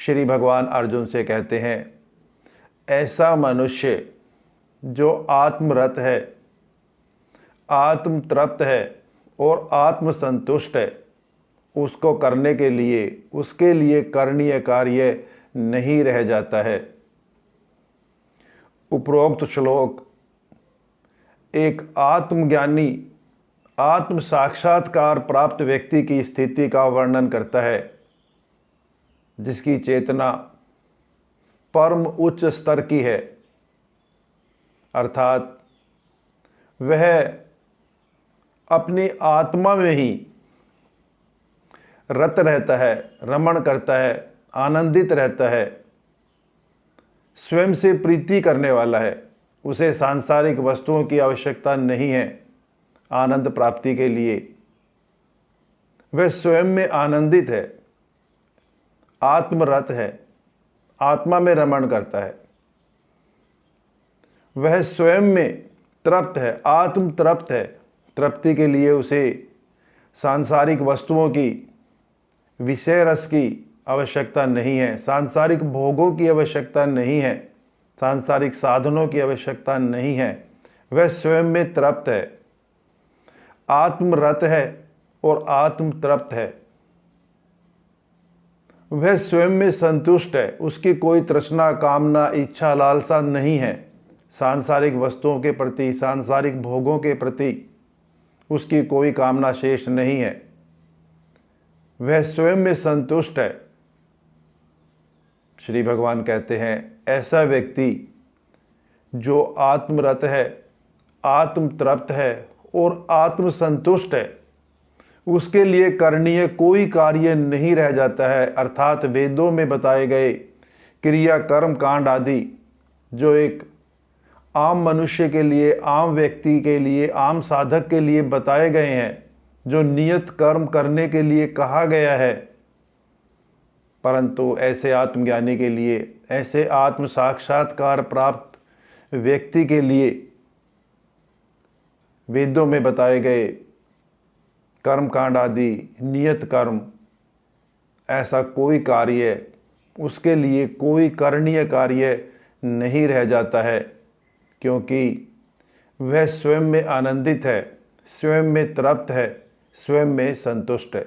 श्री भगवान अर्जुन से कहते हैं, ऐसा मनुष्य जो आत्मरत है, आत्म तृप्त है और आत्मसंतुष्ट है, उसको करने के लिए उसके लिए करणीय कार्य नहीं रह जाता है। उपरोक्त श्लोक एक आत्मज्ञानी, आत्म साक्षात्कार प्राप्त व्यक्ति की स्थिति का वर्णन करता है, जिसकी चेतना परम उच्च स्तर की है, अर्थात वह अपनी आत्मा में ही रत रहता है, रमण करता है, आनंदित रहता है, स्वयं से प्रीति करने वाला है। उसे सांसारिक वस्तुओं की आवश्यकता नहीं है आनंद प्राप्ति के लिए। वह स्वयं में आनंदित है, आत्मरत है, आत्मा में रमण करता है। वह स्वयं में तृप्त है, आत्म तृप्त है। तृप्ति के लिए उसे सांसारिक वस्तुओं की, विषय रस की आवश्यकता नहीं है, सांसारिक भोगों की आवश्यकता नहीं है, सांसारिक साधनों की आवश्यकता नहीं है। वह स्वयं में तृप्त है, आत्मरत है और आत्म तृप्त है। वह स्वयं में संतुष्ट है, उसकी कोई तृष्णा, कामना, इच्छा, लालसा नहीं है। सांसारिक वस्तुओं के प्रति, सांसारिक भोगों के प्रति उसकी कोई कामना शेष नहीं है। वह स्वयं में संतुष्ट है। श्री भगवान कहते हैं, ऐसा व्यक्ति जो आत्मरत है, आत्म तृप्त है और आत्म संतुष्ट है, उसके लिए करणीय कोई कार्य नहीं रह जाता है। अर्थात वेदों में बताए गए क्रिया, कर्म, कांड आदि जो एक आम मनुष्य के लिए, आम व्यक्ति के लिए, आम साधक के लिए बताए गए हैं, जो नियत कर्म करने के लिए कहा गया है, परंतु ऐसे आत्मज्ञानी के लिए, ऐसे आत्म साक्षात्कार प्राप्त व्यक्ति के लिए वेदों में बताए गए कर्म कांड आदि, नियत कर्म, ऐसा कोई कार्य, उसके लिए कोई करणीय कार्य नहीं रह जाता है, क्योंकि वह स्वयं में आनंदित है, स्वयं में तृप्त है, स्वयं में संतुष्ट है।